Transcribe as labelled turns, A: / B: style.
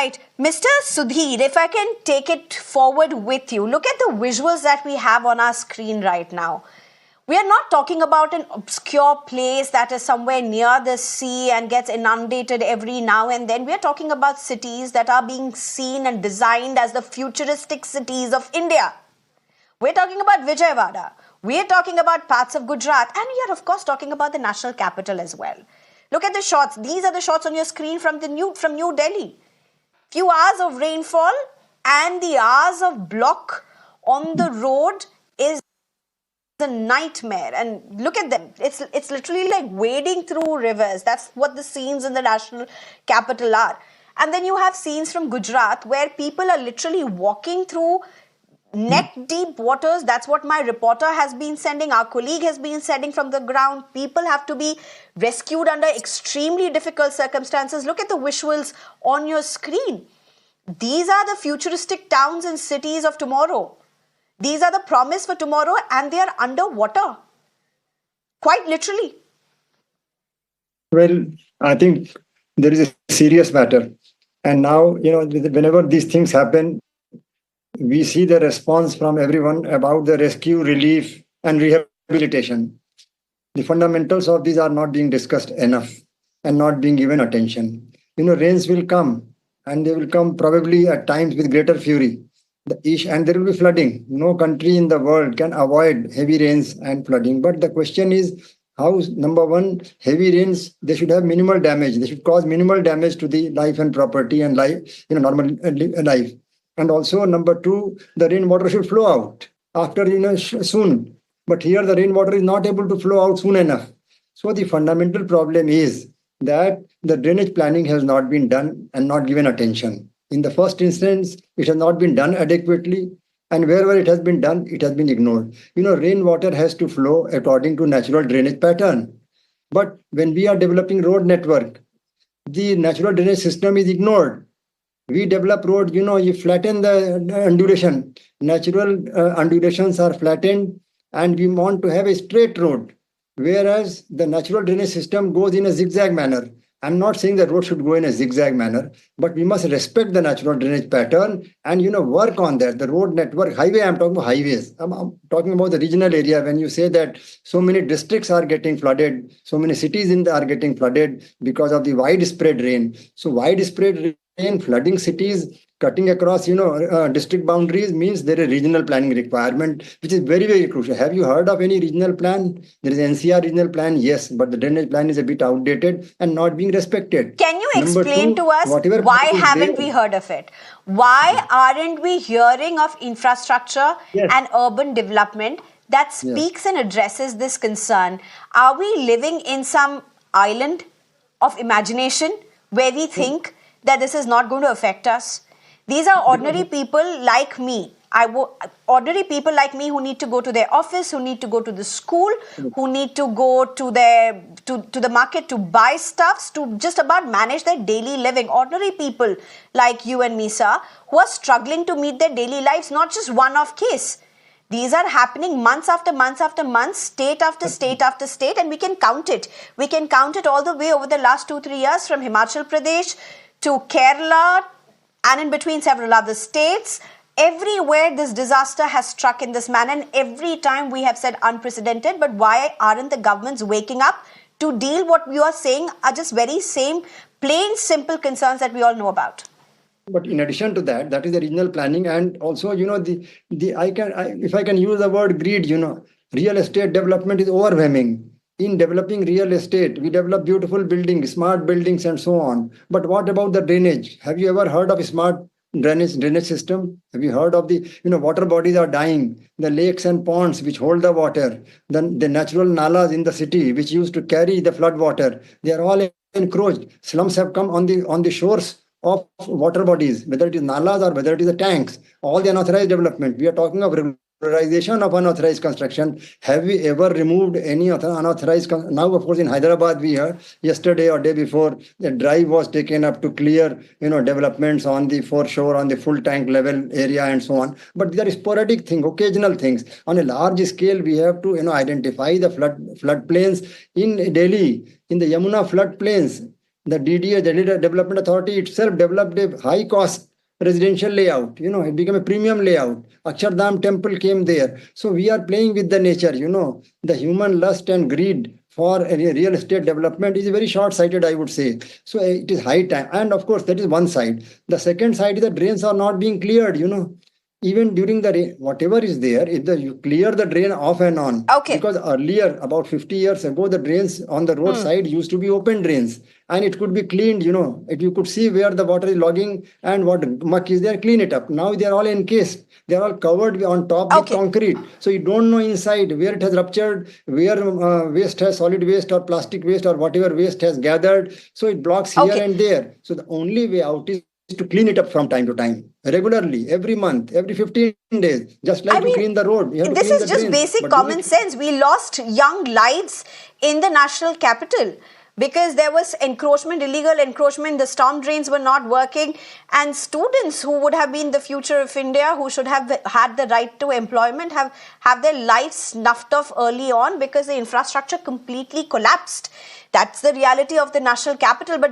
A: Right. Mr. Sudhir, if I can take it forward with you, look at the visuals that we have on our screen right now. We are not talking about an obscure place that is somewhere near the sea and gets inundated every now and then. We are talking about cities that are being seen and designed as the futuristic cities of India. We're talking about Vijayawada. We're talking about parts of Gujarat. And we are, of course, talking about the national capital as well. Look at the shots. These are the shots on your screen from New Delhi. Few hours of rainfall and the hours of block on the road is a nightmare. And look at them. It's literally like wading through rivers. That's what the scenes in the national capital are. And then you have scenes from Gujarat where people are literally walking through neck deep waters. That's what my reporter has been sending. Our colleague has been sending from the ground. People have to be rescued under extremely difficult circumstances. Look at the visuals on your screen. These are the futuristic towns and cities of tomorrow. These are the promise for tomorrow, and they are underwater. Quite literally.
B: Well, I think there is a serious matter. And now, whenever these things happen, we see the response from everyone about the rescue, relief, and rehabilitation. The fundamentals of these are not being discussed enough and not being given attention. Rains will come, and they will come probably at times with greater fury. And there will be flooding. No country in the world can avoid heavy rains and flooding. But the question is, how, number one, heavy rains, they should have minimal damage. They should cause minimal damage to the life and property and life, normal life. And also, number two, the rainwater should flow out after, soon. But here the rainwater is not able to flow out soon enough. So the fundamental problem is that the drainage planning has not been done and not given attention. In the first instance, it has not been done adequately. And wherever it has been done, it has been ignored. Rainwater has to flow according to natural drainage pattern. But when we are developing road network, the natural drainage system is ignored. We develop road, you flatten the undulation. Natural undulations are flattened, and we want to have a straight road. Whereas the natural drainage system goes in a zigzag manner. I'm not saying the road should go in a zigzag manner, but we must respect the natural drainage pattern and, work on that. The road network, highway, I'm talking about highways. I'm talking about the regional area. When you say that so many districts are getting flooded, so many cities are getting flooded because of the widespread rain. So widespread rain, flooding cities, cutting across, district boundaries means there is regional planning requirement, which is very, very crucial. Have you heard of any regional plan? There is NCR regional plan, yes, but the drainage plan is a bit outdated and not being respected.
A: Can you explain to us why haven't we heard of it? Why aren't we hearing of infrastructure and urban development that speaks and addresses this concern? Are we living in some island of imagination where we think that this is not going to affect us? These are ordinary people like me. Ordinary people like me who need to go to their office, who need to go to the school, who need to go to the market to buy stuffs, to just about manage their daily living. Ordinary people like you and me, sir, who are struggling to meet their daily lives, not just one-off case. These are happening months after months after months, state after state after state, and we can count it. We can count it all the way over the last 2-3 years, from Himachal Pradesh to Kerala, and in between several other states. Everywhere this disaster has struck in this manner, and every time we have said unprecedented. But why aren't the governments waking up to deal what you are saying are just very same plain simple concerns that we all know about?
B: But in addition to that, that is the regional planning, and also if I can use the word greed, real estate development is overwhelming. In developing real estate, we develop beautiful buildings, smart buildings, and so on. But what about the drainage? Have you ever heard of a smart drainage system? Have you heard of the, water bodies are dying, the lakes and ponds which hold the water, then the natural nalas in the city which used to carry the flood water, they are all encroached. Slums have come on the shores of water bodies, whether it is nalas or whether it is the tanks, all the unauthorized development. We are talking of regularization of unauthorized construction. Have we ever removed any unauthorized? Now, of course, in Hyderabad, we heard yesterday or day before, the drive was taken up to clear, developments on the foreshore, on the full tank level area, and so on. But these are sporadic things, occasional things. On a large scale, we have to, identify the flood plains in Delhi, in the Yamuna flood plains. The DDA, the Delhi Development Authority itself developed a high cost residential layout. It became a premium layout. Akshardham temple came there. So we are playing with the nature. The human lust and greed for a real estate development is very short-sighted, I would say. So it is high time. And of course, that is one side. The second side is the drains are not being cleared. Even during the rain, whatever is there, if you clear the drain off and on.
A: Okay.
B: Because earlier, about 50 years ago, the drains on the roadside used to be open drains, and it could be cleaned. If you could see where the water is logging and what muck is there, clean it up. Now they are all encased. They are all covered on top with concrete. So you don't know inside where it has ruptured, where waste has solid waste or plastic waste or whatever waste has gathered. So it blocks here and there. So the only way out is to clean it up from time to time, regularly, every month, every 15 days, just like you clean the road.
A: This is just basic common sense. We lost young lives in the national capital because there was encroachment, illegal encroachment, the storm drains were not working, and students who would have been the future of India, who should have had the right to employment, have their lives snuffed off early on because the infrastructure completely collapsed. That's the reality of the national capital. But